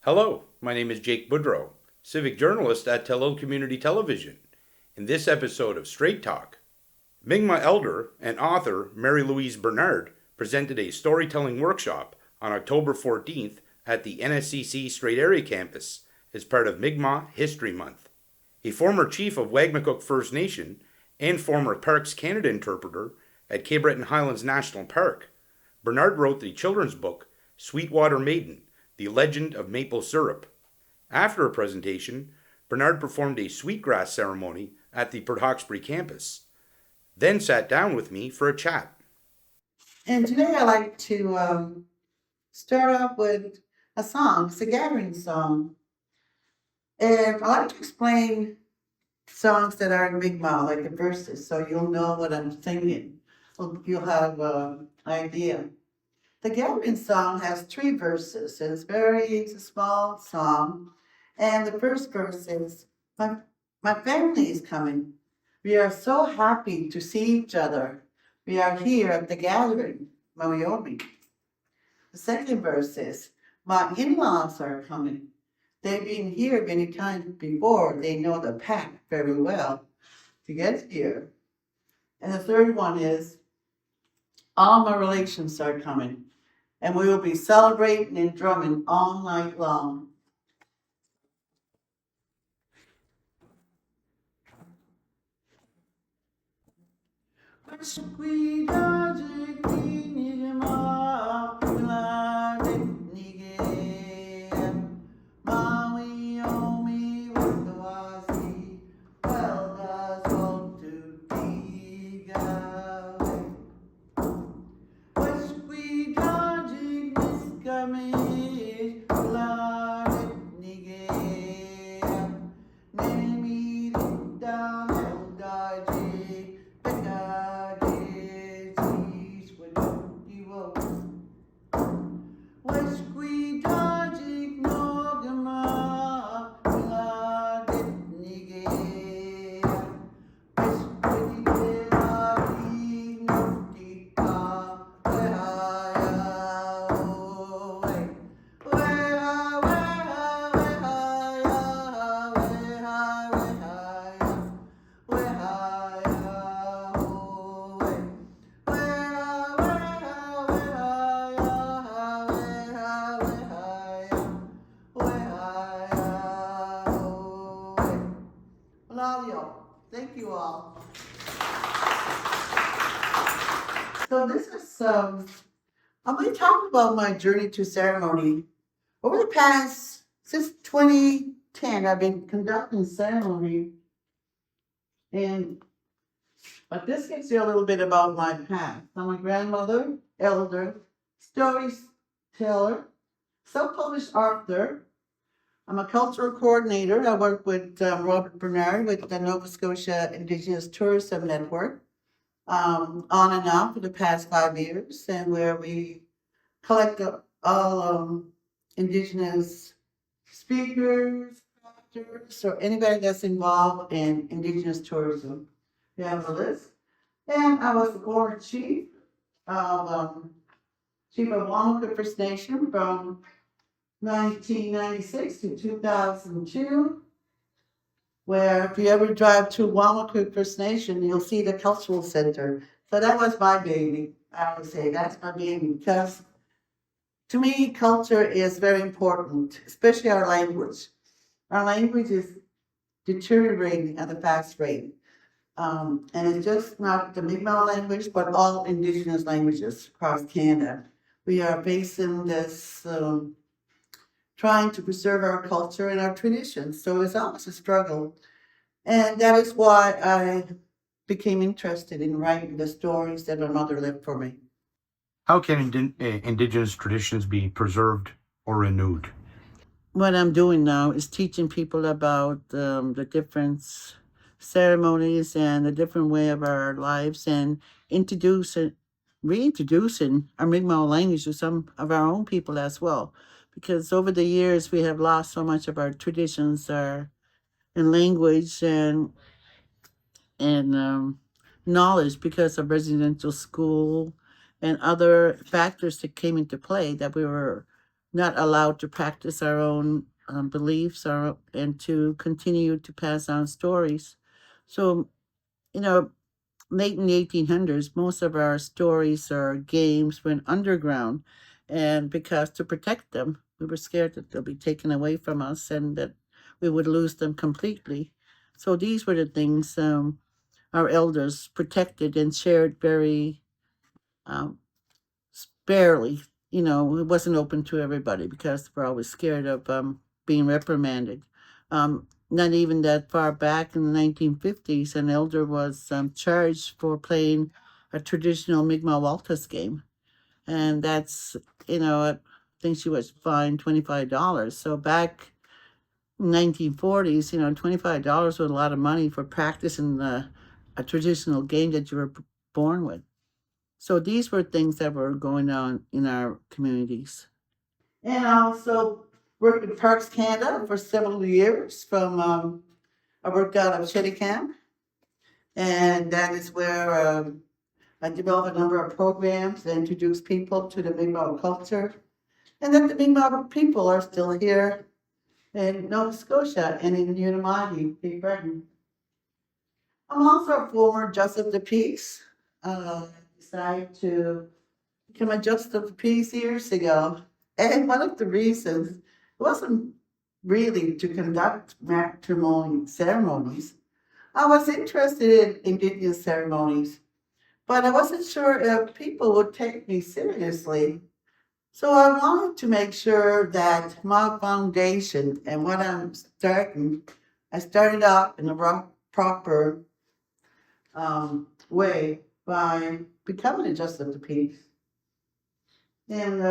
Hello, my name is Jake Boudrot, Civic Journalist at Telel Community Television. In this episode of Strait Talk, Mi'kmaq elder and author Mary Louise Bernard presented a storytelling workshop on October 14th at the NSCC Strait Area Campus as part of Mi'kmaq History Month. A former chief of Wagmatcook First Nation and former Parks Canada interpreter at Cape Breton Highlands National Park, Bernard wrote the children's book Sweetwater Maiden, The Legend of Maple Syrup. After a presentation, Bernard performed a sweetgrass ceremony at the Port Hawkesbury campus, then sat down with me for a chat. And today I like to start off with a song. It's a gathering song. And I like to explain songs that are in Mi'kmaq, like the verses, so you'll know what I'm singing. So you'll have an idea. The gathering song has 3 verses, and it's a small song. And the first verse is, my family is coming. We are so happy to see each other. We are here at the gathering, Mawiomi. The second verse is, my in-laws are coming. They've been here many times before. They know the path very well to get here. And the third one is, all my relations are coming. And we will be celebrating and drumming all night long. Thank you all. So this is, I'm going to talk about my journey to ceremony. Over the past, since 2010, I've been conducting ceremony. But this gives you a little bit about my past. I'm a grandmother, elder, storyteller, self-published author. I'm a cultural coordinator. I work with Robert Bernard with the Nova Scotia Indigenous Tourism Network on and off for the past 5 years, and where we collect all Indigenous speakers, crafters, or anybody that's involved in Indigenous tourism. We have a list. And I was the board chief of Wamaka First Nation from 1996 to 2002, where if you ever drive to Wamaka First Nation, you'll see the cultural center. So that was my baby. I would say that's my baby, because to me, culture is very important, especially our language. Our language is deteriorating at a fast rate. And it's just not the Mi'kmaq language, but all Indigenous languages across Canada. We are facing this trying to preserve our culture and our traditions. So it's always a struggle. And that is why I became interested in writing the stories that my mother left for me. How can Indigenous traditions be preserved or renewed? What I'm doing now is teaching people about the different ceremonies and the different way of our lives, and reintroducing our Mi'kmaq language to some of our own people as well. Because over the years, we have lost so much of our traditions, and language, and knowledge because of residential school and other factors that came into play that we were not allowed to practice our own beliefs and to continue to pass on stories. So, you know, late in the 1800s, most of our stories or games went underground. And because to protect them, we were scared that they'll be taken away from us and that we would lose them completely. So these were the things our elders protected and shared very um, sparely. It wasn't open to everybody because we're always scared of being reprimanded. Not even that far back in the 1950s, an elder was charged for playing a traditional Mi'kmaq Waltz game. And that's, I think she was fined $25. So back in the 1940s, $25 was a lot of money for practicing a traditional game that you were born with. So these were things that were going on in our communities. And I also worked in Parks Canada for several years. I worked out of Shetty Camp, and that is where I developed a number of programs that introduced people to the Mi'kmaq culture, and that the Mi'kmaq people are still here in Nova Scotia and in Unamadi, Big Britain. I'm also a former Justice of the Peace. Decided to become a Justice of the Peace years ago. And one of the reasons it wasn't really to conduct matrimony ceremonies. I was interested in Indigenous ceremonies, but I wasn't sure if people would take me seriously. So I wanted to make sure that my foundation and what I started out in a proper way by becoming a Justice of the Peace. And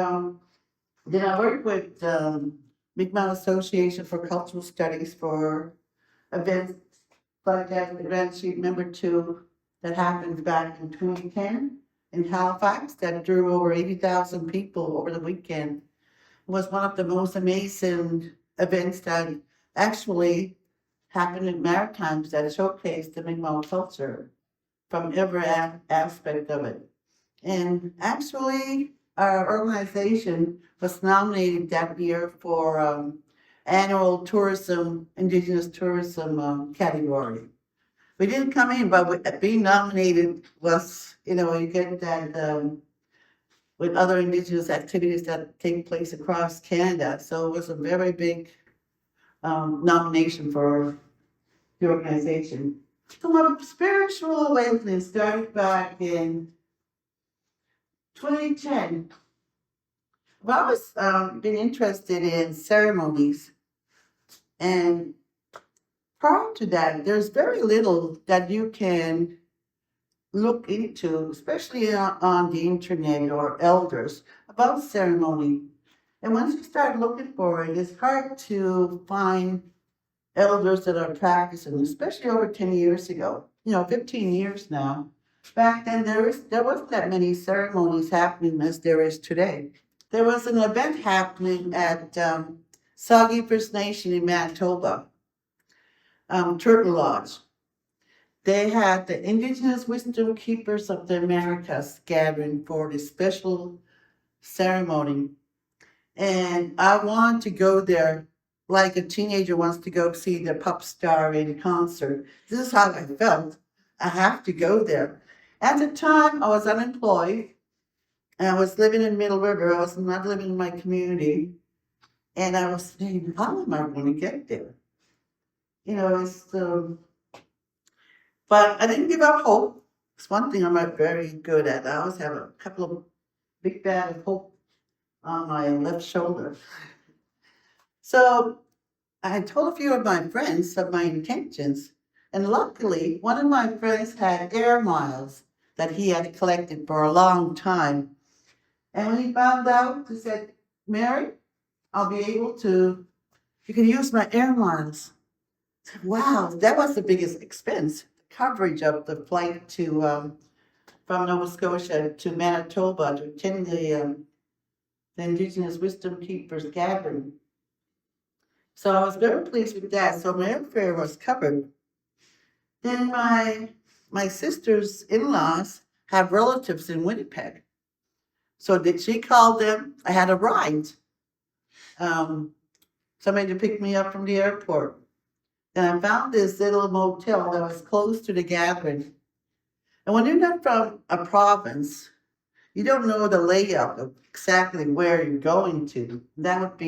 then I worked with Mi'kmaq Association for Cultural Studies for events like that, Event Sheet Number 2 that happened back in 2010 in Halifax that drew over 80,000 people over the weekend. It was one of the most amazing events that actually happened in Maritimes that showcased the Mi'kmaq culture from every aspect of it. And actually, our organization was nominated that year for annual tourism, Indigenous tourism category. We didn't come in, but being nominated was, you get that with other Indigenous activities that take place across Canada. So it was a very big nomination for the organization. So my spiritual awakening started back in 2010. Well, I was been interested in ceremonies, and prior to that, there's very little that you can look into, especially on the internet or elders, about ceremony. And once you start looking for it, it's hard to find elders that are practicing, especially over 10 years ago, 15 years now. Back then, there wasn't that many ceremonies happening as there is today. There was an event happening at Soggy First Nation in Manitoba, Turtle Lodge. They had the Indigenous Wisdom Keepers of the Americas gathering for this special ceremony. And I wanted to go there like a teenager wants to go see the pop star in concert. This is how I felt. I have to go there. At the time, I was unemployed. And I was living in Middle River. I was not living in my community. And I was saying, how am I going to get there? But I didn't give up hope. It's one thing I'm not very good at. I always have a couple of big bag of hope on my left shoulder. So I told a few of my friends of my intentions. And luckily, one of my friends had air miles that he had collected for a long time. And when he found out, he said, Mary, I'll be able to, you can use my air miles. I said, wow, that was the biggest expense. The coverage of the flight to from Nova Scotia to Manitoba to attend the Indigenous Wisdom Keepers gathering. So I was very pleased with that. So my airfare was covered. Then my sister's in-laws have relatives in Winnipeg. So she called them. I had a ride. somebody to pick me up from the airport. And I found this little motel that was close to the gathering. And when you're not from a province, you don't know the layout of exactly where you're going to. That would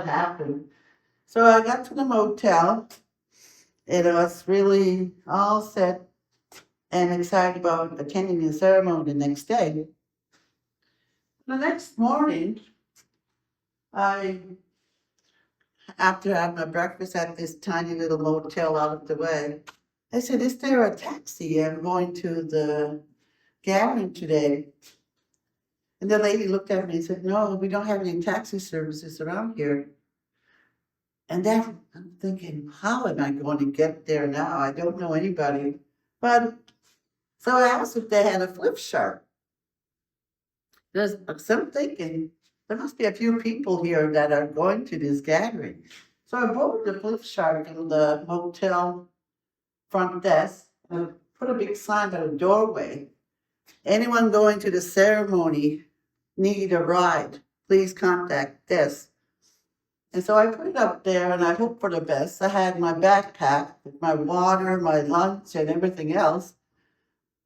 happen. So I got to the motel, and I was really all set and excited about attending the ceremony the next day. The next morning, after having my breakfast at this tiny little motel out of the way, I said, "Is there a taxi? I'm going to the gathering today." And the lady looked at me and said, "No, we don't have any taxi services around here." And then I'm thinking, how am I going to get there now? I don't know anybody. But so I asked if they had a flip chart. So I'm thinking, there must be a few people here that are going to this gathering. So I bought the flip chart in the motel front desk and put a big sign by the doorway. "Anyone going to the ceremony need a ride, please contact this." And so I put it up there and I hoped for the best. I had my backpack with my water, my lunch, and everything else.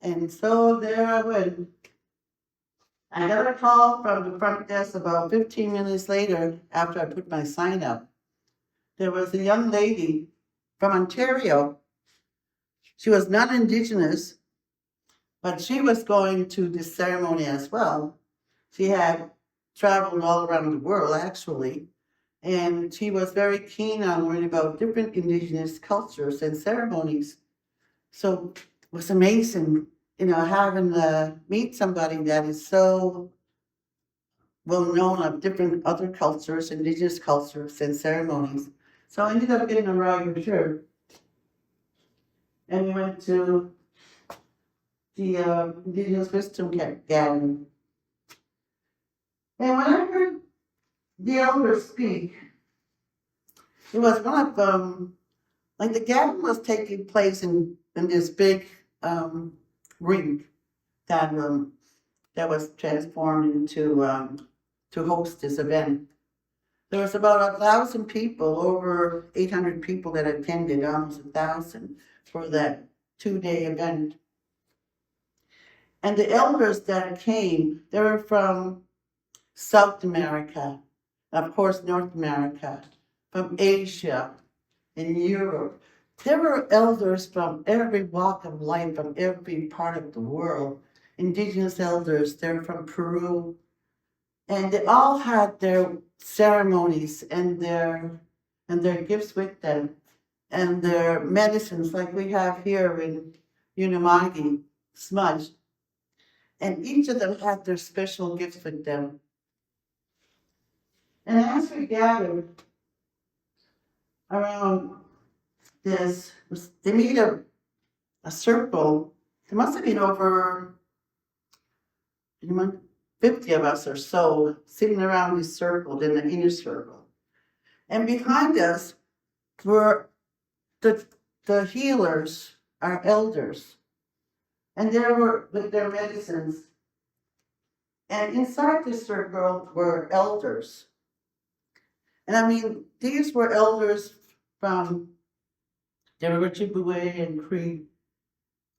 And so there I went. I got a call from the front desk about 15 minutes later after I put my sign up. There was a young lady from Ontario. She was not Indigenous, but she was going to this ceremony as well. She had traveled all around the world, actually, and she was very keen on learning about different Indigenous cultures and ceremonies. So it was amazing, having to meet somebody that is so well known of different other cultures, Indigenous cultures and ceremonies. So I ended up getting a ride with her. And we went to the Indigenous Wisdom Gathering. And when I heard the elders speak, it was one of the gathering was taking place in this big ring that was transformed into to host this event. There was about 1,000 people, over 800 people that attended, almost 1,000 for that 2-day event. And the elders that came, they were from South America, of course, North America, from Asia, and Europe. There were elders from every walk of life, from every part of the world. Indigenous elders, they're from Peru. And they all had their ceremonies and their gifts with them, and their medicines, like we have here in Unamagi, smudge. And each of them had their special gifts with them. And as we gathered around this, they made a circle. There must have been over 50 of us or so sitting around this circle, in the inner circle. And behind us were the healers, our elders. And they were with their medicines. And inside this circle were elders. And I mean, these were elders from the Ojibwe and Cree.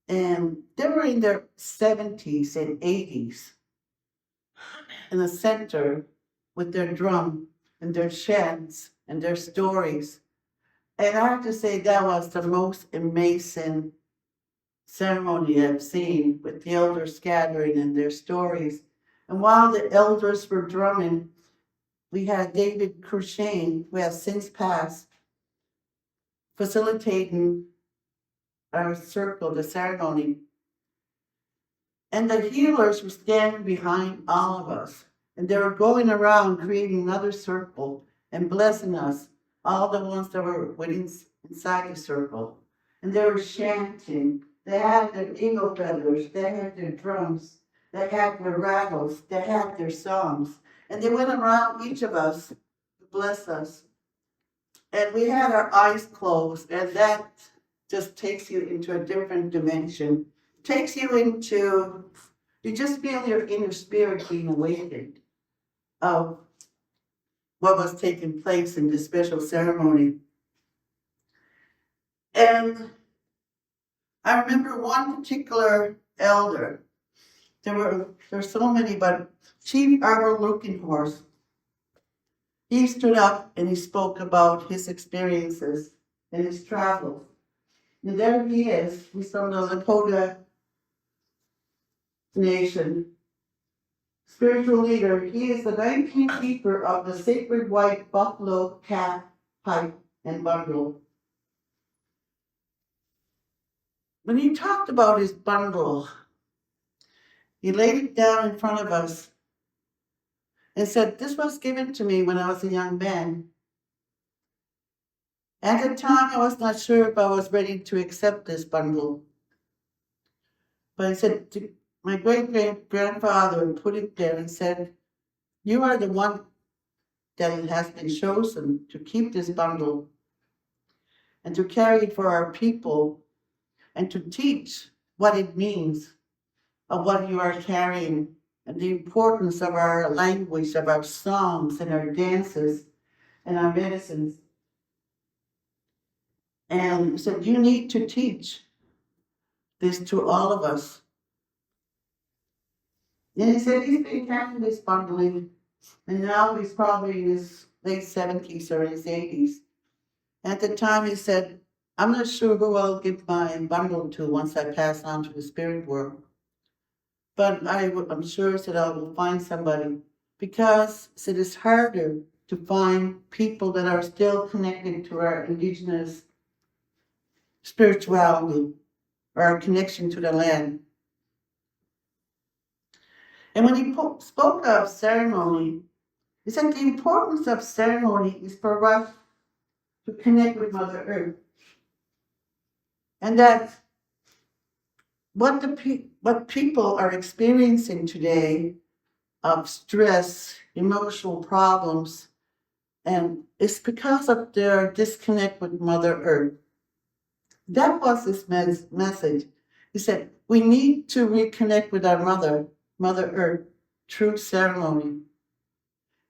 And they were in their 70s and 80s. In the center with their drum and their chants and their stories. And I have to say that was the most amazing ceremony I've seen, with the elders gathering and their stories. And while the elders were drumming, we had David Crushane, who has since passed, facilitating our circle, the ceremony. And the healers were standing behind all of us. And they were going around creating another circle and blessing us, all the ones that were inside the circle. And they were chanting. They had their eagle feathers. They had their drums. They had their rattles. They had their songs. And they went around each of us to bless us. And we had our eyes closed. And that just takes you into a different dimension. Takes you into, you just feel your inner spirit being awakened of what was taking place in this special ceremony. And I remember one particular elder. There's so many, but Chief Arbor Looking Horse. He stood up and he spoke about his experiences and his travels. And there he is. He's from the Lakota Nation. Spiritual leader. He is the 19th keeper of the sacred white buffalo calf, pipe, and bundle. When he talked about his bundle, he laid it down in front of us and said, "This was given to me when I was a young man. At the time, I was not sure if I was ready to accept this bundle. But he said, my great-grandfather put it there and said, you are the one that has been chosen to keep this bundle and to carry it for our people and to teach what it means of what you are carrying and the importance of our language, of our songs and our dances and our medicines. And he said, you need to teach this to all of us." And he said he's been carrying this bundle and now he's probably in his late 70s or his 80s. At the time he said, I'm not sure who I'll give my bundle to once I pass on to the spirit world. But I'm sure that I will find somebody, because it is harder to find people that are still connected to our indigenous spirituality or our connection to the land. And when he spoke of ceremony, he said the importance of ceremony is for us to connect with Mother Earth. And that what people are experiencing today of stress, emotional problems, and it's because of their disconnect with Mother Earth. That was his message. He said, we need to reconnect with our Mother Earth, through ceremony.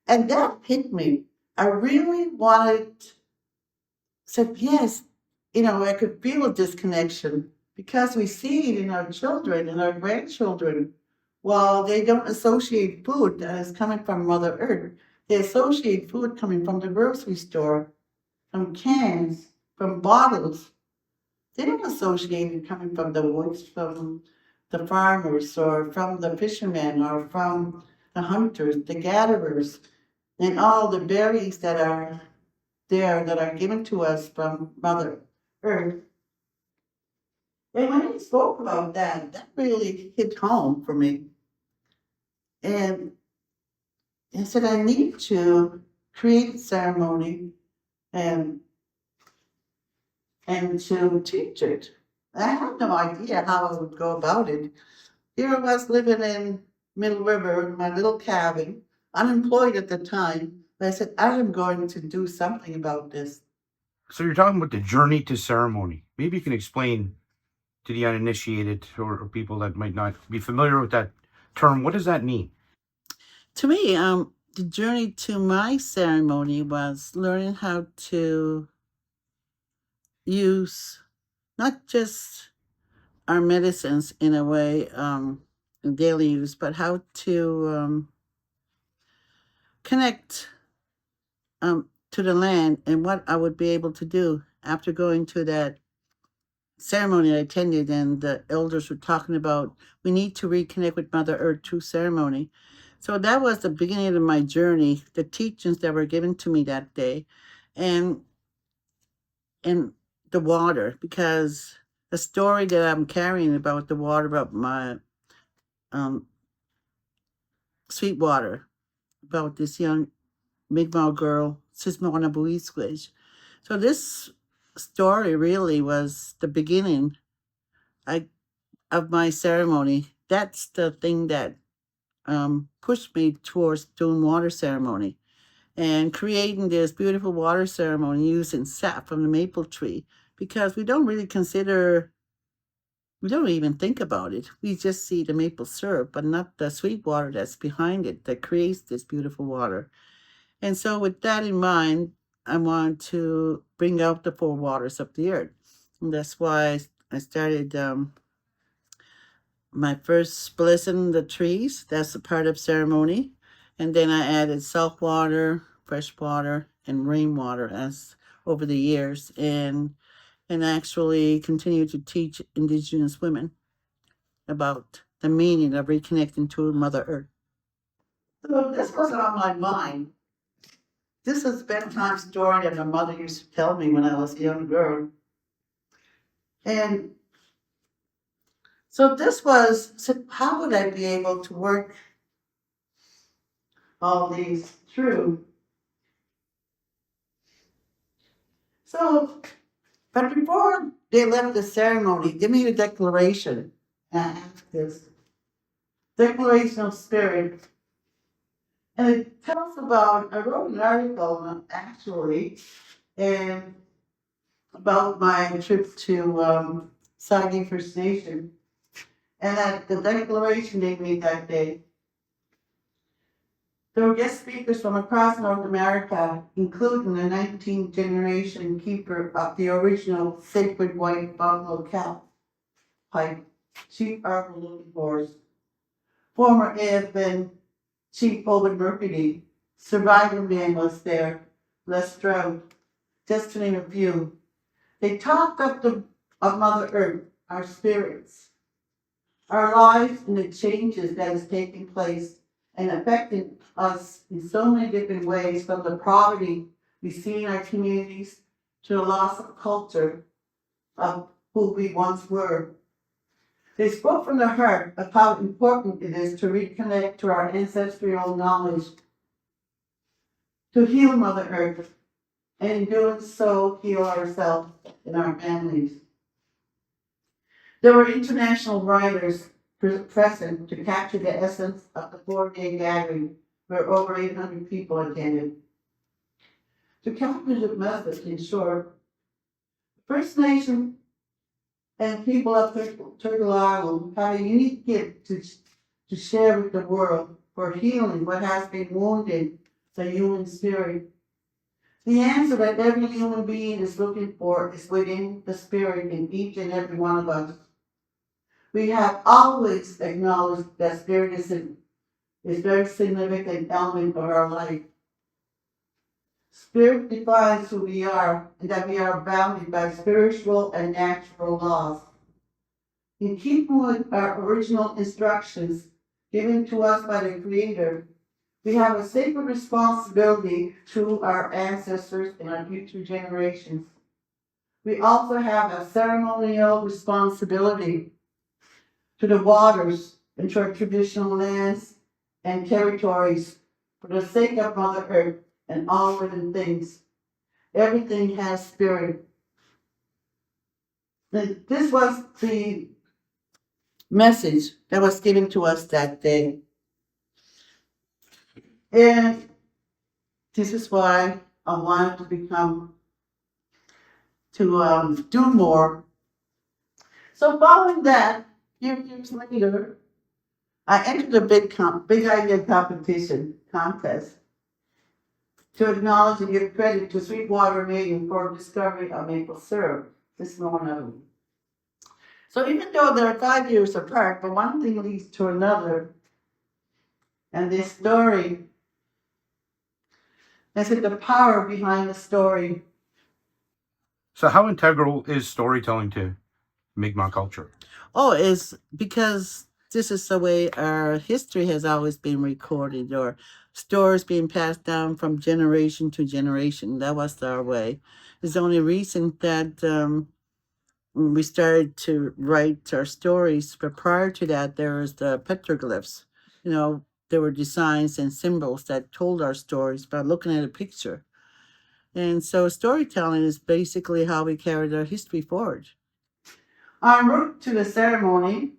And that hit me. I really said, yes, I could feel a disconnection because we see it in our children and our grandchildren. While they don't associate food that is coming from Mother Earth, they associate food coming from the grocery store, from cans, from bottles. They don't associate it coming from the woods, from the farmers, or from the fishermen, or from the hunters, the gatherers, and all the berries that are there that are given to us from Mother Earth. And when he spoke about that really hit home for me. And I said, I need to create a ceremony and to teach it. I had no idea how I would go about it. Here I was living in Middle River in my little cabin, unemployed at the time. But I said, I am going to do something about this. So you're talking about the journey to ceremony. Maybe you can explain to the uninitiated or people that might not be familiar with that term. What does that mean? To me, the journey to my ceremony was learning how to use not just our medicines in a way, in daily use, but how to connect to the land, and what I would be able to do after going to that ceremony I attended, and the elders were talking about we need to reconnect with Mother Earth through ceremony. So that was the beginning of my journey, the teachings that were given to me that day, and the water, because the story that I'm carrying about the water, about my sweet water, about this young Mi'kmaq girl, Sismona Buisquish. So this story really was the beginning of my ceremony. That's the thing that pushed me towards doing water ceremony and creating this beautiful water ceremony using sap from the maple tree, because we don't even think about it. We just see the maple syrup, but not the sweet water that's behind it that creates this beautiful water. And so, with that in mind, I want to bring out the four waters of the earth. And that's why I started my first blessing the trees. That's a part of ceremony. And then I added salt water, fresh water, and rainwater as over the years, and actually continue to teach Indigenous women about the meaning of reconnecting to Mother Earth. So this wasn't on my mind. This is a bedtime story that my mother used to tell me when I was a young girl. And so this was, so how would I be able to work all these through? So, but before they left the ceremony, they made a declaration. And I asked this declaration of spirit. And it tells about, I wrote an article actually, and about my trip to Saugeen First Nation. And at the declaration they made that day, there were guest speakers from across North America, including the 19th generation keeper of the original sacred white buffalo cow pipe, Chief Arthur Lucas, former AFN Chief Owen Mercury, surviving man was there, Les Stroud, just to name a few. They talked of Mother Earth, our spirits, our lives, and the changes that is taking place and affecting us in so many different ways, from the poverty we see in our communities to the loss of culture of who we once were. They spoke from the heart of how important it is to reconnect to our ancestral knowledge, to heal Mother Earth, and in doing so, heal ourselves and our families. There were international writers present to capture the essence of the 4-day gathering, where over 800 people attended. To capture the message, in short, First Nation and people of Turtle Island have a unique gift to share with the world for healing what has been wounded, the human spirit. The answer that every human being is looking for is within the spirit in each and every one of us. We have always acknowledged that spirit is a very significant element of our life. Spirit defines who we are, and that we are bounded by spiritual and natural laws. In keeping with our original instructions given to us by the Creator, we have a sacred responsibility to our ancestors and our future generations. We also have a ceremonial responsibility to the waters and to our traditional lands and territories for the sake of Mother Earth and all living things. Everything has spirit. This was the message that was given to us that day. And this is why I wanted to do more. So following that, years later, I entered a big idea contest to acknowledge and give credit to Sweetwater Maiden for discovery of maple syrup. This is one of them. So even though they're 5 years apart, but one thing leads to another. And this story, is it the power behind the story? So, how integral is storytelling to Mi'kmaq culture? Oh, it's because this is the way our history has always been recorded, or stories being passed down from generation to generation. That was our way. It's only recent that we started to write our stories, but prior to that, there was the petroglyphs. There were designs and symbols that told our stories by looking at a picture. And so storytelling is basically how we carried our history forward. En route to the ceremony,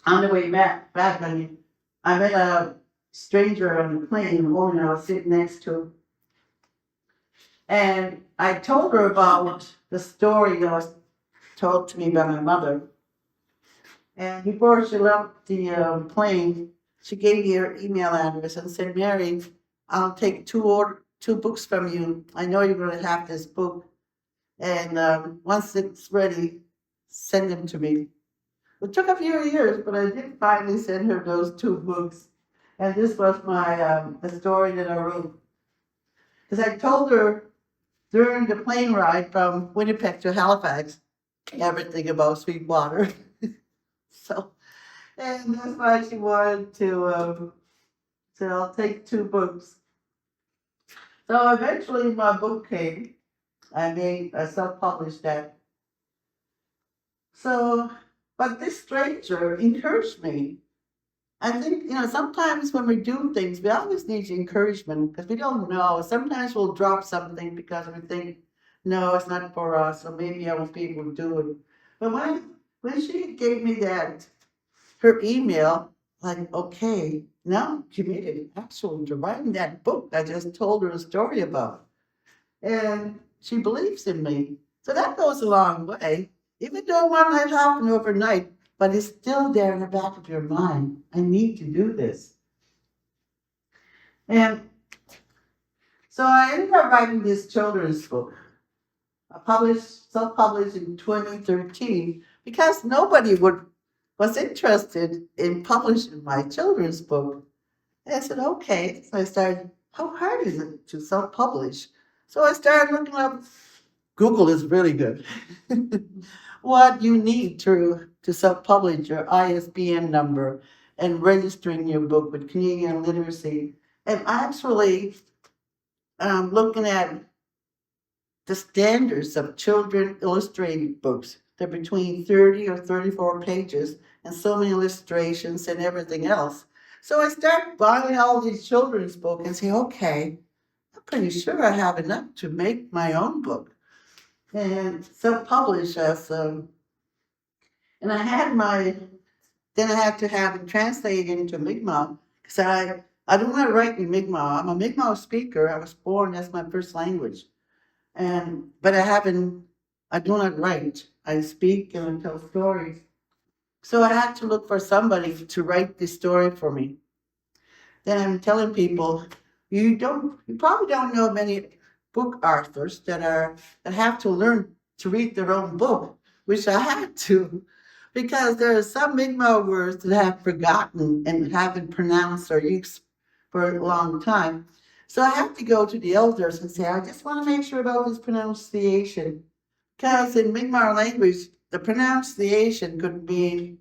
on the way back, I met a stranger on the plane, a woman I was sitting next to. And I told her about the story that was told to me by my mother. And before she left the plane, she gave me her email address and said, Mary, I'll take two books from you. I know you're going to have this book. And once it's ready, send them to me. It took a few years, but I did finally send her those two books. And this was the story that I wrote. Because I told her during the plane ride from Winnipeg to Halifax everything about Sweetwater. So, and that's why she wanted to, so I'll take two books. So eventually my book came. I self-published that. So, but this stranger encouraged me. I think, sometimes when we do things, we always need encouragement because we don't know. Sometimes we'll drop something because we think, no, it's not for us, or maybe I won't be able to do it. But when she gave me her email, like, okay, now she made an actual to writing that book I just told her a story about. And she believes in me. So that goes a long way. Even though one might happen overnight, but it's still there in the back of your mind. I need to do this. And so I ended up writing this children's book. I self-published in 2013 because nobody was interested in publishing my children's book. And I said, okay. So I started, how hard is it to self-publish? So I started looking up. Google is really good. What you need to self-publish, your ISBN number, and registering your book with Canadian Literacy. And actually looking at the standards of children illustrated books. They're between 30 or 34 pages and so many illustrations and everything else. So I started buying all these children's books and say, okay, I'm pretty sure I have enough to make my own book. And self-publish as, and I had then I had to have it translated into Mi'kmaq, because I don't want to write in Mi'kmaq. I'm a Mi'kmaq speaker. I was born, that's my first language. But I do not write. I speak and I tell stories. So I had to look for somebody to write this story for me. Then I'm telling people, you probably don't know many book authors that have to learn to read their own book, which I had to, because there are some Mi'kmaq words that I have forgotten and haven't pronounced or used for a long time. So I have to go to the elders and say, I just want to make sure about this pronunciation. Because in Mi'kmaq language, the pronunciation could mean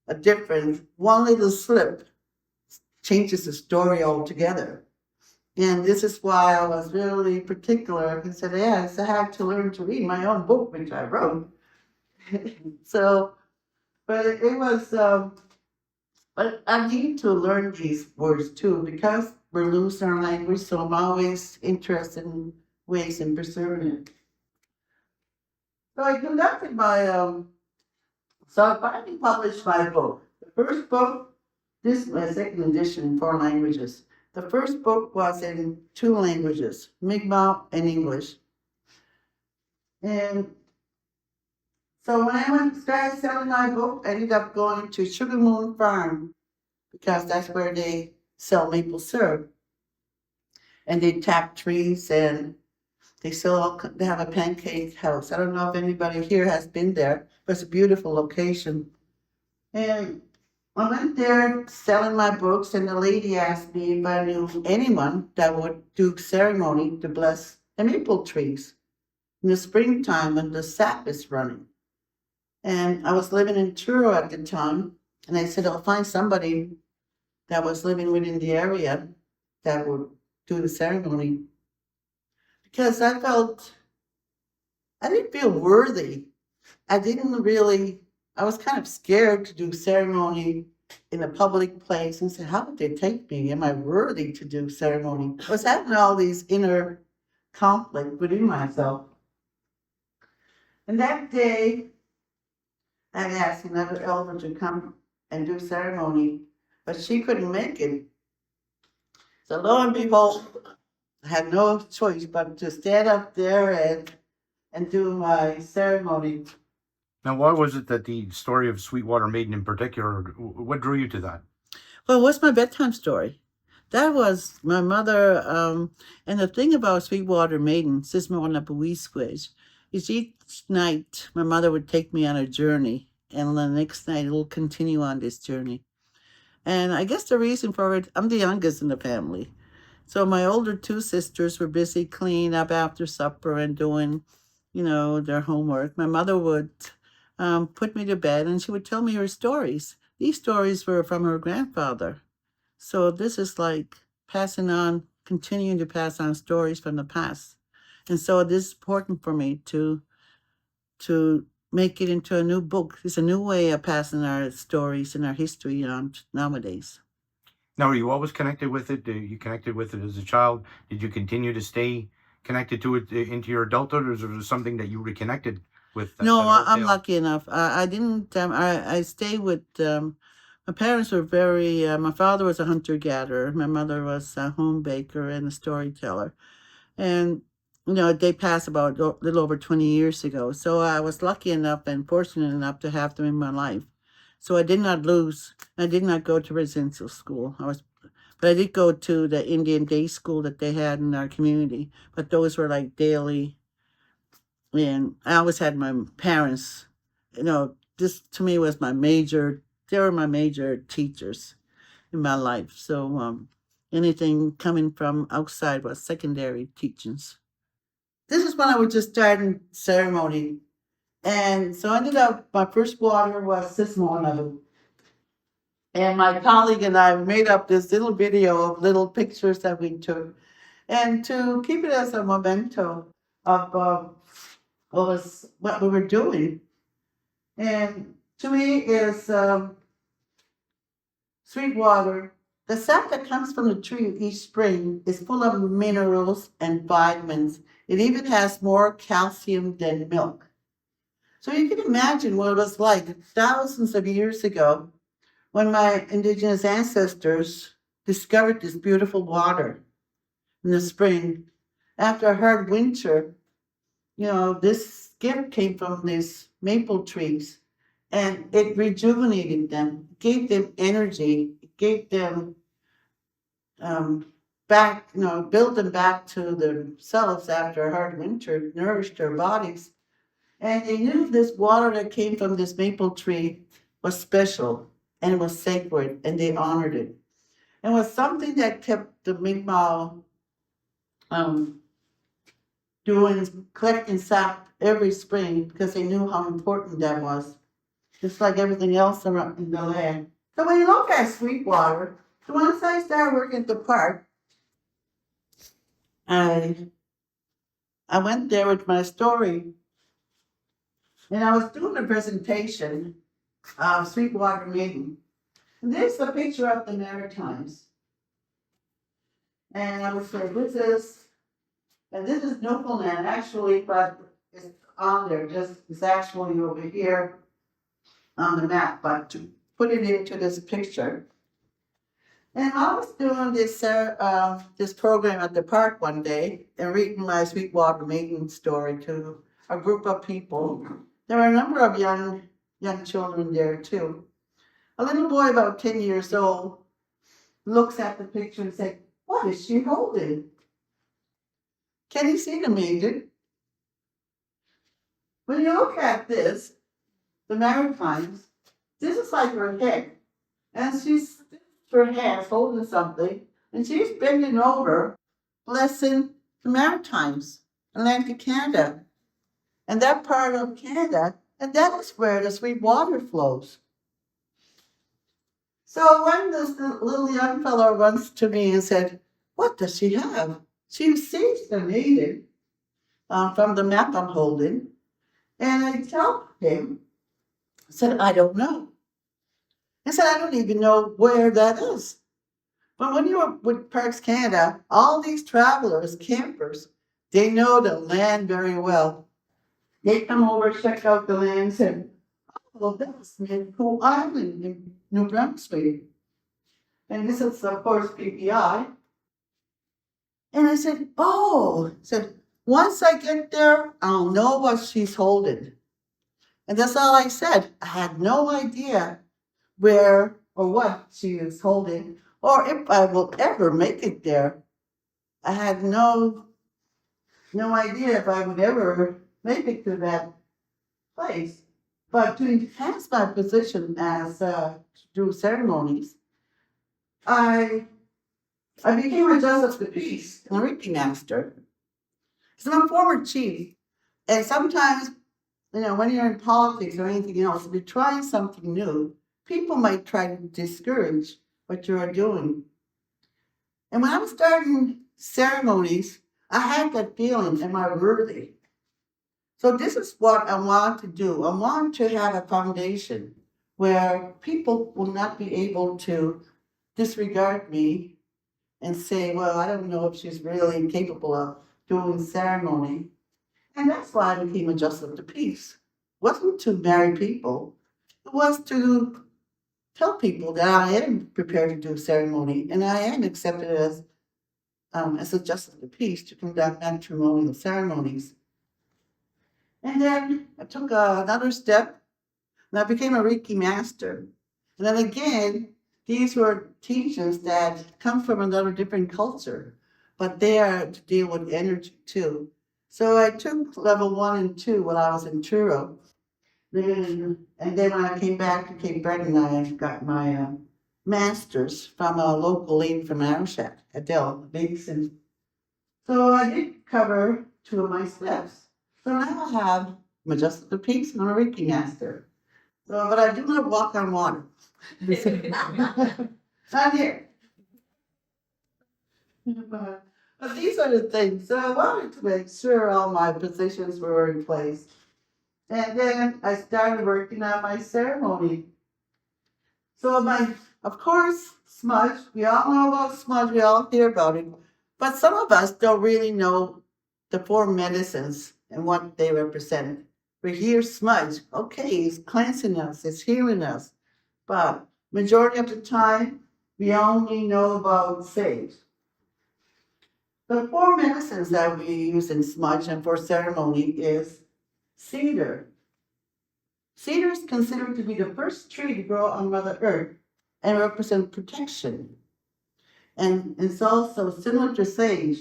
a different, one little slip changes the story altogether. And this is why I was really particular and said, yes, I have to learn to read my own book, which I wrote. So, but it was, but I need to learn these words too, because we're losing our language, so I'm always interested in ways in preserving it. So I conducted so I finally published my book. The first book, this is my second edition in 4 languages. The first book was in 2 languages, Mi'kmaq and English. And so when I started selling my book, I ended up going to Sugar Moon Farm, because that's where they sell maple syrup. And they tap trees and they have a pancake house. I don't know if anybody here has been there, but it's a beautiful location. And I went there selling my books, and the lady asked me if I knew anyone that would do ceremony to bless the maple trees in the springtime when the sap is running. And I was living in Truro at the time, and I said, I'll find somebody that was living within the area that would do the ceremony. Because I didn't feel worthy. I was kind of scared to do ceremony in a public place and said, how would they take me? Am I worthy to do ceremony? I was having all these inner conflict within myself. And that day, I asked another elder to come and do ceremony, but she couldn't make it. So lo and behold, I had no choice but to stand up there and do my ceremony. Now, why was it that the story of Sweetwater Maiden in particular, what drew you to that? Well, what's my bedtime story? That was my mother. And the thing about Sweetwater Maiden, sis mo na buwisquij, is each night my mother would take me on a journey, and the next night it'll continue on this journey. And I guess the reason for it, I'm the youngest in the family. So my older two sisters were busy cleaning up after supper and doing, their homework. My mother would put me to bed and she would tell me her stories. These stories were from her grandfather. So this is like passing on, continuing to pass on stories from the past. And so it is important for me to make it into a new book. It's a new way of passing our stories and our history on nowadays. Now, are you always connected with it? You connected with it as a child? Did you continue to stay connected to it into your adulthood, or is there something that you reconnected with? No, I'm lucky enough. I didn't. I stayed with. My parents were very. My father was a hunter gatherer. My mother was a home baker and a storyteller, and they passed about a little over 20 years ago. So I was lucky enough and fortunate enough to have them in my life. So I did not lose. I did not go to residential school. But I did go to the Indian day school that they had in our community. But those were like daily. And I always had my parents. This to me was my major. They were my major teachers in my life. So anything coming from outside was secondary teachings. This is when I was just starting ceremony. And so I ended up, my first water was this morning. And my colleague and I made up this little video of little pictures that we took. And to keep it as a memento of what we were doing. And to me is sweet water. The sap that comes from the tree each spring is full of minerals and vitamins. It even has more calcium than milk. So you can imagine what it was like thousands of years ago when my indigenous ancestors discovered this beautiful water in the spring. After a hard winter, this gift came from these maple trees and it rejuvenated them, gave them energy, gave them back, built them back to themselves after a hard winter, nourished their bodies. And they knew this water that came from this maple tree was special and it was sacred and they honored it. And it was something that kept the Mi'kmaq collecting sap every spring because they knew how important that was, just like everything else around in the land. So when you look at Sweetwater, once I started working at the park, I went there with my story, and I was doing a presentation of Sweetwater Maiden. And there's a picture of the Maritimes. And I was saying, this is Newfoundland actually, but it's on there, it's actually over here on the map, but to put it into this picture. And I was doing this program at the park one day and reading my Sweetwater Maiden story to a group of people. There were a number of young children there too. A little boy about 10 years old looks at the picture and says, "What is she holding? Can you see the maiden?" When you look at this, the Maritimes, this is like her head. And she's her hands holding something, and she's bending over, blessing the Maritimes, Atlantic Canada. And that part of Canada, and that is where the sweet water flows. So when this little young fellow runs to me and said, "What does she have?" She sees the maiden from the map I'm holding. And I tell him, I said, "I don't know." I said, "I don't even know where that is." But when you're with Parks Canada, all these travelers, campers, they know the land very well. They come over, check out the land, and say, "Oh, that's Mancoe Island in New Brunswick." And this is, of course, PPI. And I said, once I get there, I'll know what she's holding. And that's all I said. I had no idea where or what she was holding or if I will ever make it there. I had no idea if I would ever make it to that place. But to enhance my position as to do ceremonies, I became a justice of the peace and a Reiki master. So I'm a former chief, and sometimes, when you're in politics or anything else, if you're trying something new, people might try to discourage what you are doing. And when I was starting ceremonies, I had that feeling, am I worthy? So this is what I want to do. I want to have a foundation where people will not be able to disregard me and say, well, I don't know if she's really capable of doing ceremony. And that's why I became a justice of the peace. It wasn't to marry people. It was to tell people that I am prepared to do ceremony and I am accepted as a justice of the peace to conduct matrimonial ceremonies. And then I took another step and I became a Reiki master. And then again, these were teachers that come from another different culture, but they are to deal with energy too. So I took level 1 and 2 when I was in Truro. And then when I came back to Cape Breton, I got my master's from a local lady from Arashat, Adele Basin. So I did cover 2 of my steps. So now I have my justice of the peace and I'm a Reiki master. So, but I do not walk on water. Not here. But these are the things. So I wanted to make sure all my positions were in place. And then I started working on my ceremony. So of course, smudge, we all know about smudge, we all hear about it. But some of us don't really know the 4 medicines and what they represent. We hear smudge, okay, it's cleansing us, it's healing us. But majority of the time, we only know about sage. The 4 medicines that we use in smudge and for ceremony is cedar. Cedar is considered to be the first tree to grow on Mother Earth and represent protection. And it's also similar to sage.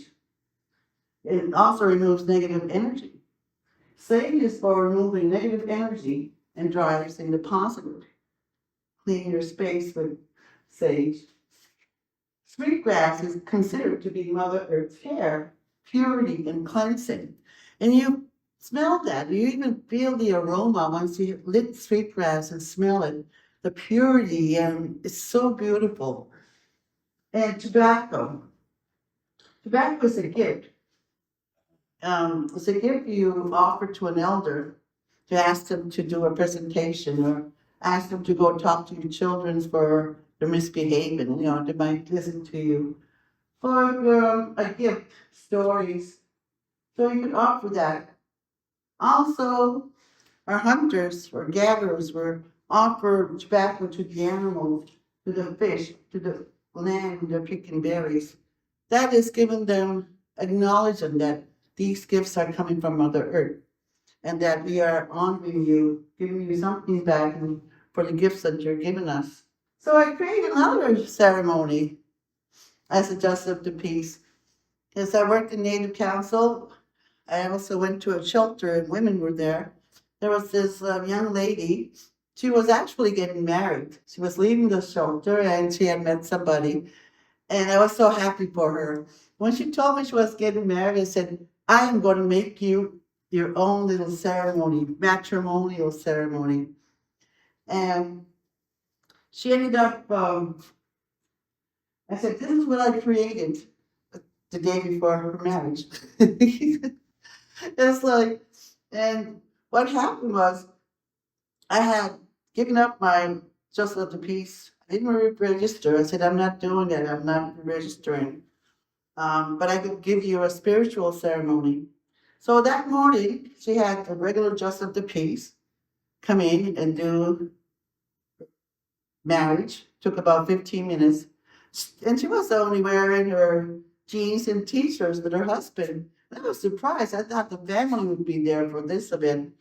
It also removes negative energy. Sage is for removing negative energy and driving the positive. Clean your space with sage. Sweetgrass is considered to be Mother Earth's hair, purity and cleansing. And you smell that. You even feel the aroma once you lit sweetgrass and smell it. The purity, and it's so beautiful. And tobacco. Tobacco is a gift. It's a gift you offer to an elder to ask them to do a presentation or ask them to go talk to your children for their misbehaving. They might listen to you. Or a gift, stories. So you can offer that. Also, our hunters or gatherers were offer tobacco to the animals, to the fish, to the land, they're picking berries. That is giving them acknowledging that these gifts are coming from Mother Earth and that we are honoring you, giving you something back for the gifts that you're giving us. So I created another ceremony as a justice of the peace. As I worked in Native Council, I also went to a shelter and women were there. There was this young lady. She was actually getting married. She was leaving the shelter and she had met somebody. And I was so happy for her. When she told me she was getting married, I said, I am going to make you your own little ceremony, matrimonial ceremony. And she ended up, I said, this is what I created the day before her marriage. It's like, and what happened was I had given up my Justice of the Peace. I didn't register. I said, I'm not doing that. I'm not registering. But I could give you a spiritual ceremony. So that morning, she had a regular Justice of the Peace come in and do marriage. Took about 15 minutes. And she was only wearing her jeans and t-shirts with her husband. I was surprised. I thought the family would be there for this event.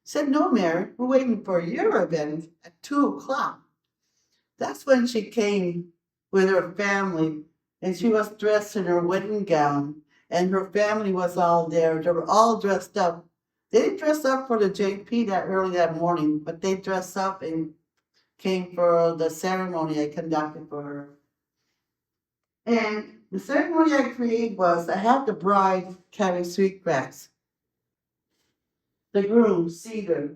Said, no, Mary, we're waiting for your event at 2:00. That's when she came with her family, and she was dressed in her wedding gown, and her family was all there. They were all dressed up. They didn't dress up for the JP that early that morning, but they dressed up and came for the ceremony I conducted for her. And the ceremony I created was I had the bride carry sweetgrass, the groom cedar,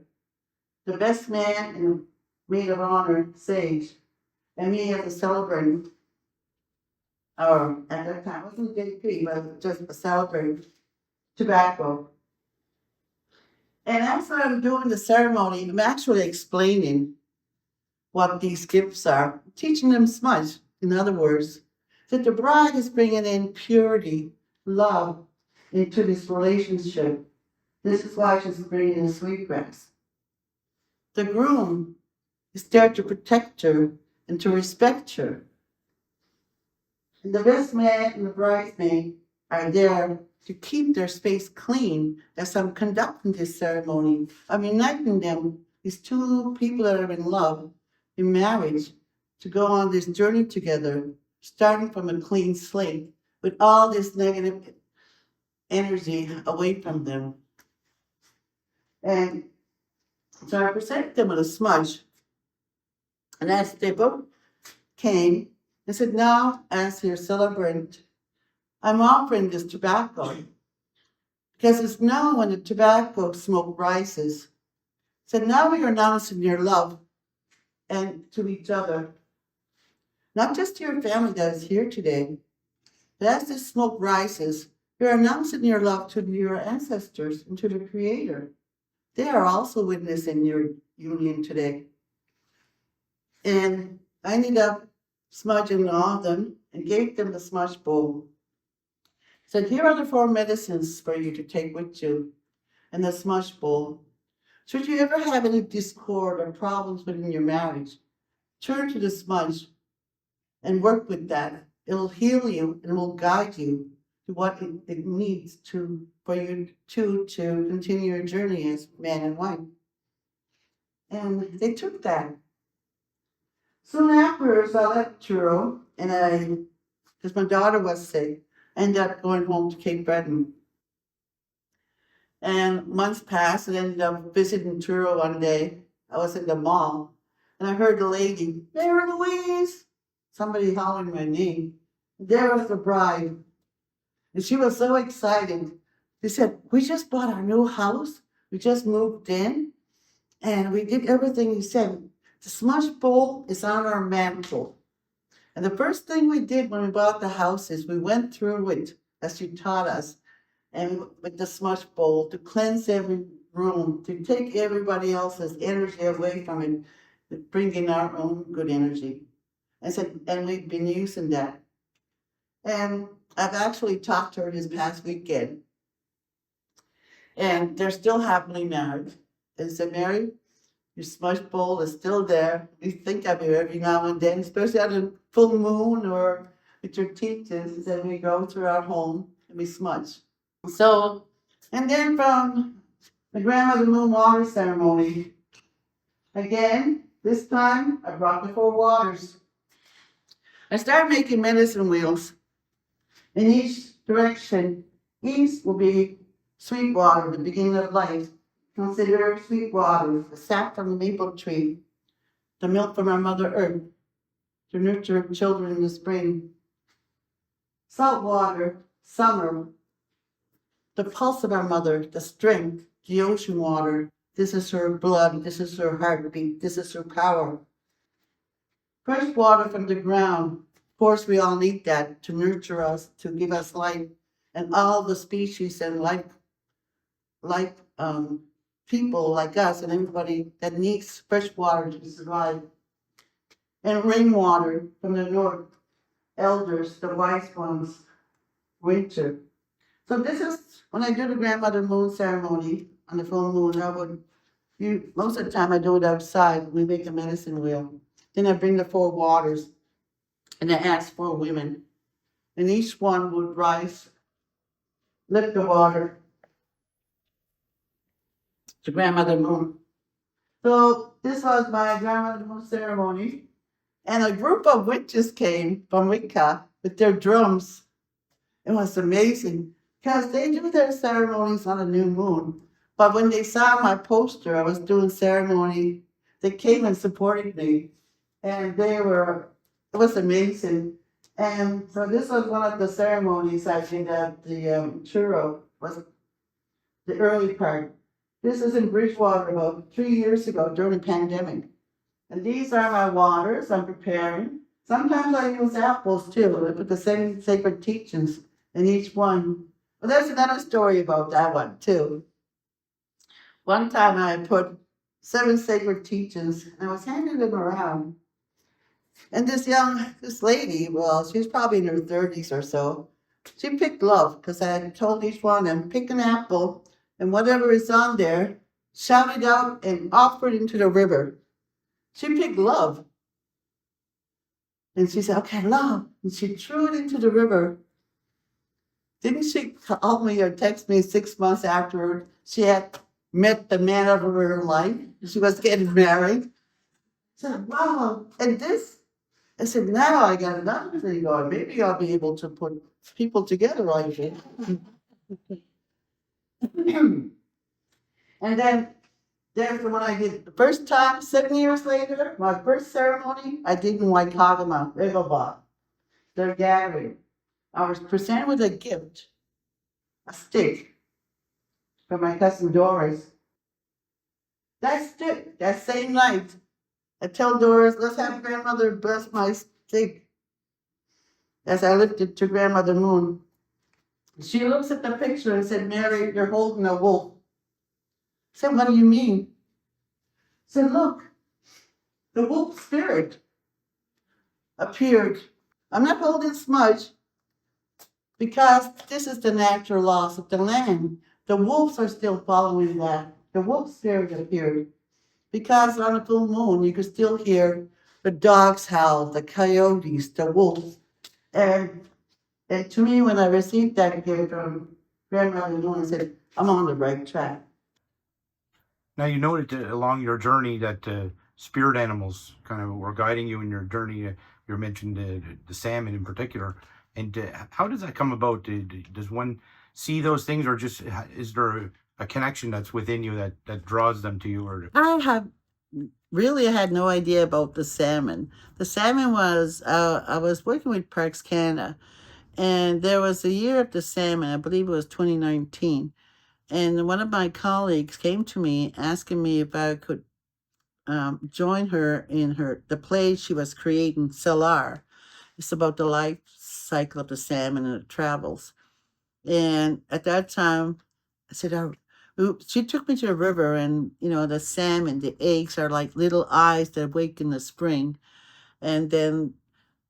the best man and maid of honor sage, and me as a celebrant, or at that time, it wasn't JP, but just a celebrant, tobacco. And as I'm doing the ceremony, I'm actually explaining what these gifts are, teaching them smudge. In other words, that the bride is bringing in purity, love into this relationship. This is why she's bringing in sweetgrass. The groom is there to protect her and to respect her. And the best man and the bridesmaid are there to keep their space clean as I'm conducting this ceremony. I'm uniting them, these two people that are in love, in marriage, to go on this journey together, starting from a clean slate, with all this negative energy away from them. And so I presented them with a smudge. And as they both came, I said, now, as your celebrant, I'm offering this tobacco. Because it's now when the tobacco smoke rises. So now we are announcing your love and to each other. Not just to your family that is here today, but as the smoke rises, you're announcing your love to your ancestors and to the Creator. They are also witnessing your union today. And I ended up smudging all of them and gave them the smudge bowl. Said, here are the 4 medicines for you to take with you in the smudge bowl. Should you ever have any discord or problems within your marriage, turn to the smudge and work with that. It'll heal you and it will guide you to what it needs for you to continue your journey as man and wife. And they took that. Soon afterwards, I left Truro, and because my daughter was sick, I ended up going home to Cape Breton. And months passed, and I ended up visiting Truro one day. I was in the mall, and I heard the lady, Mary Louise, somebody hollering my name. There was the bride. And she was so excited. She said, we just bought our new house. We just moved in, and we did everything you said. The smudge bowl is on our mantle. And the first thing we did when we bought the house is we went through it, as you taught us, and with the smudge bowl to cleanse every room, to take everybody else's energy away from it, to bring in our own good energy. And we've been using that. And I've actually talked to her this past weekend. And they're still happily married. And said, Mary, your smudge bowl is still there. You think of it every now and then, especially on a full moon or with your teachers. And we go through our home and we smudge. So, and then from the Grandmother Moon Water Ceremony, again, this time I brought the 4 waters. I started making medicine wheels. In each direction, east will be sweet water, the beginning of life. Consider sweet water, the sap from the maple tree, the milk from our Mother Earth, to nurture children in the spring. Salt water, summer, the pulse of our mother, the strength, the ocean water. This is her blood, this is her heartbeat, this is her power. Fresh water from the ground. Of course, we all need that to nurture us, to give us life, and all the species and life people like us and everybody that needs fresh water to survive. And rainwater from the north, elders, the wise ones, winter. So this is when I do the Grandmother Moon ceremony on the full moon. Most of the time I do it outside. We make a medicine wheel. Then I bring the 4 waters and I ask 4 women. And each one would rise, lift the water to Grandmother Moon. So this was my Grandmother Moon ceremony. And a group of witches came from Wicca with their drums. It was amazing because they do their ceremonies on a new moon. But when they saw my poster, I was doing ceremony, they came and supported me. And it was amazing. And so this was one of the ceremonies I did at the churro, was the early part. This is in Bridgewater about 3 years ago during the pandemic. And these are my waters I'm preparing. Sometimes I use apples too, I put the same sacred teachings in each one. But there's another story about that one too. One time I put 7 sacred teachings and I was handing them around. And this lady, well, she's probably in her 30s or so, she picked love because I had told each one and pick an apple and whatever is on there, shout it out and offer it into the river. She picked love. And she said, okay, love. And she threw it into the river. Didn't she call me or text me 6 months afterward? She had met the man of her life. She was getting married. I said, wow. And this, I said, now I got another thing going. Maybe I'll be able to put people together like this. And then there's when I did the first time, 7 years later, my first ceremony, I did in Waikagama, Riverbar. They're gathering. I was presented with a gift, a stick, from my cousin Doris. That stick, that same night, I tell Doris, let's have grandmother bless my stick. As I lifted to Grandmother Moon. She looks at the picture and said, Mary, you're holding a wolf. I said, what do you mean? I said, look, the wolf spirit appeared. I'm not holding smudge because this is the natural laws of the land. The wolves are still following that. The wolf spirit appeared because on a full moon, you could still hear the dogs howl, the coyotes, the wolves. And to me, when I received that gift from Grandmother Moon, I said, I'm on the right track. Now, you noted along your journey that spirit animals kind of were guiding you in your journey. You mentioned the salmon in particular. And how does that come about? Does one see those things, or just is there a connection that's within you that draws them to you? Or I had no idea about the salmon. The salmon was, I was working with Parks Canada, and there was a year of the salmon, I believe it was 2019. And one of my colleagues came to me asking me if I could join her in the play she was creating, Solar. It's about the life cycle of the salmon and it travels. And at that time, I said, she took me to a river, and the salmon, the eggs are like little eyes that wake in the spring, and then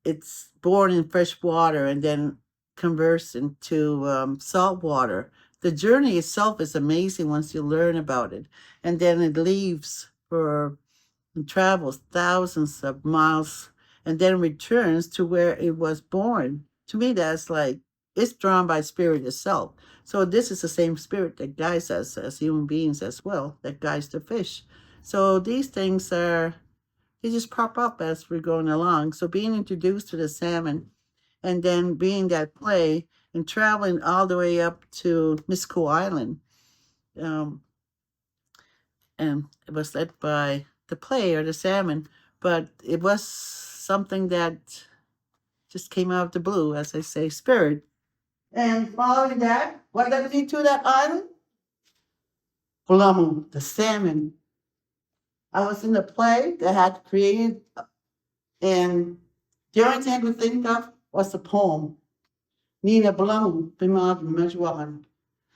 it's born in fresh water and then converts into salt water. The journey itself is amazing once you learn about it. And then it leaves and travels thousands of miles and then returns to where it was born. To me, that's like, it's drawn by spirit itself. So this is the same spirit that guides us as human beings as well, that guides the fish. So these things they just pop up as we're going along. So being introduced to the salmon and then being that play and traveling all the way up to Misco Island. And it was led by the play or the salmon, but it was something that just came out of the blue, as I say, spirit. And following that, what led me to that island? Bulamu, the salmon. I was in the play that I had created, and the only thing I could think of was a poem. Nina Bulamu, Bimad Majwan.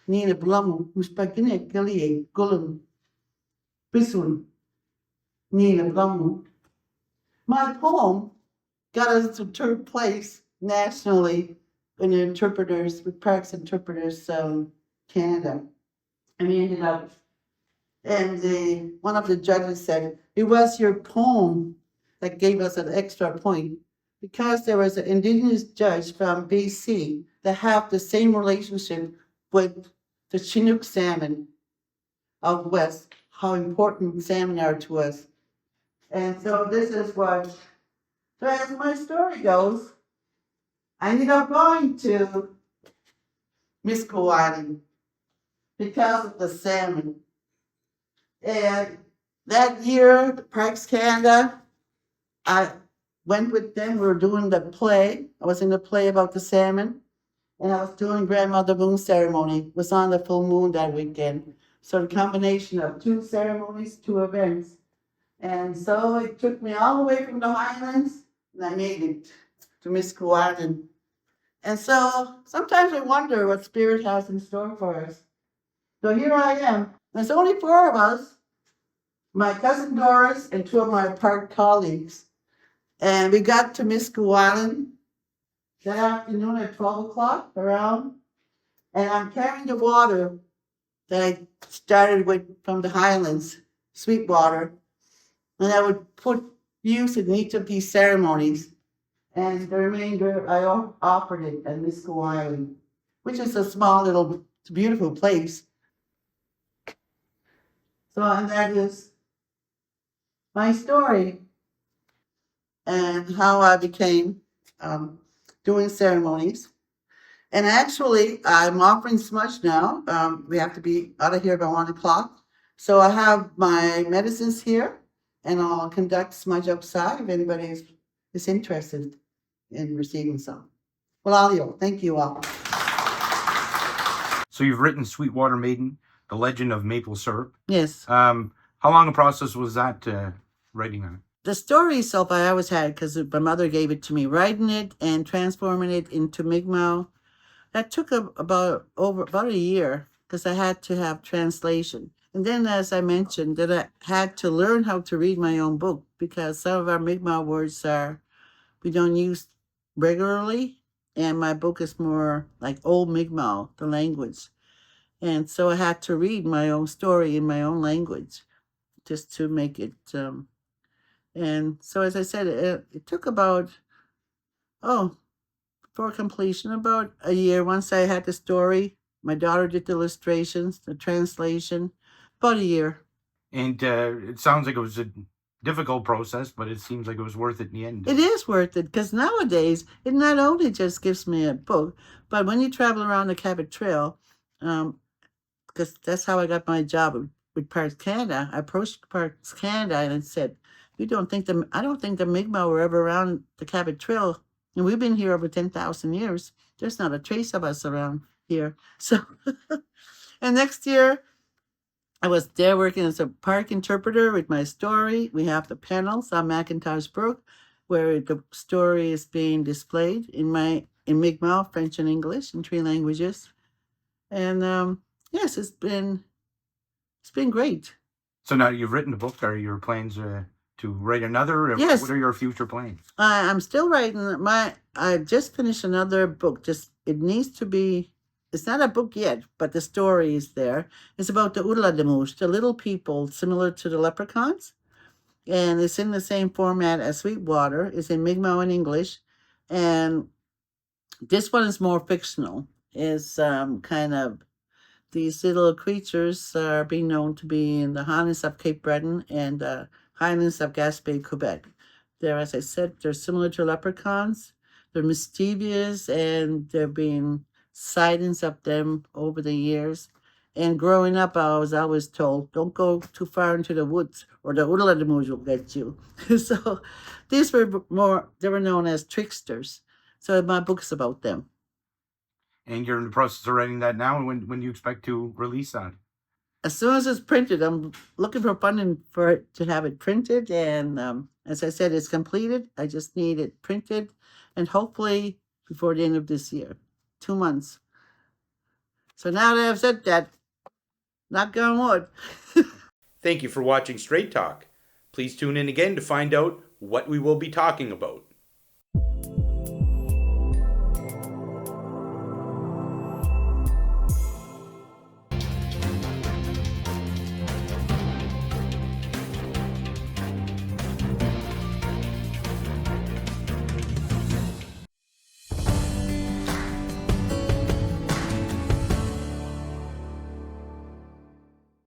Nina Bulamu, Muspagine, Galie, Gulum, Bisun. Nina Bulamu. My poem got us to third place nationally in the interpreters, with Parks Interpreters Canada. And we ended up, and one of the judges said, it was your poem that gave us an extra point, because there was an Indigenous judge from BC that have the same relationship with the Chinook salmon out west, how important salmon are to us. And so this is what So as my story goes, I ended up going to Misco Island because of the salmon. And that year, Parks Canada, I went with them. We were doing the play. I was in the play about the salmon, and I was doing Grandmother Moon ceremony. It was on the full moon that weekend. So the combination of two ceremonies, two events. And so it took me all the way from the Highlands, and I made it to Misco Island. And so sometimes I wonder what Spirit has in store for us. So here I am. There's only four of us, my cousin Doris and two of my park colleagues. And we got to Misco Island that afternoon at 12 o'clock around. And I'm carrying the water that I started with from the Highlands, sweet water. And I would use it in each of these ceremonies. And the remainder, I offered it at Misco Island, which is a small little beautiful place. So, and that is my story and how I became doing ceremonies. And actually, I'm offering smudge now. We have to be out of here by 1 o'clock. So I have my medicines here, and I'll conduct smudge outside if anybody is interested in receiving some. Well, thank you all. So you've written Sweetwater Maiden, The Legend of Maple Syrup. Yes. How long a process was that writing on it? The story itself I always had because my mother gave it to me. Writing it and transforming it into Mi'kmaq, that took about a year because I had to have translation. And then, as I mentioned, that I had to learn how to read my own book because some of our Mi'kmaq words we don't use regularly. And my book is more like Old Mi'kmaq, the language. And so I had to read my own story in my own language just to make it. And so, as I said, it took about, for completion, about a year. Once I had the story, my daughter did the illustrations, the translation, about a year. And it sounds like it was a difficult process, but it seems like it was worth it in the end. It is worth it because nowadays it not only just gives me a book, but when you travel around the Cabot Trail, because that's how I got my job with Parks Canada. I approached Parks Canada and I said, I don't think the Mi'kmaq were ever around the Cabot Trail. And we've been here over 10,000 years. There's not a trace of us around here. So, and next year, I was there working as a park interpreter with my story. We have the panels on Macintosh Brook where the story is being displayed in Mi'kmaq, French, and English in 3 languages. And yes, it's been great. So now you've written a book. Are your plans to write another? Yes. What are your future plans? I'm still writing I just finished another book. It needs to be, it's not a book yet, but the story is there. It's about the Oodalademush, the little people similar to the leprechauns. And it's in the same format as Sweetwater. It's in Mi'kmaq and English. And this one is more fictional. It's kind of, these little creatures are being known to be in the Highlands of Cape Breton and the Highlands of Gaspé, Quebec. As I said, they're similar to leprechauns. They're mischievous, and there have been sightings of them over the years. And growing up, I was always told, don't go too far into the woods or the Oodalademush will get you. So these were they were known as tricksters. So my book's about them. And you're in the process of writing that now, and when do you expect to release that? As soon as it's printed, I'm looking for funding for it to have it printed. And as I said, it's completed. I just need it printed, and hopefully before the end of this year, 2 months. So now that I've said that, knock on wood. Thank you for watching Strait Talk. Please tune in again to find out what we will be talking about.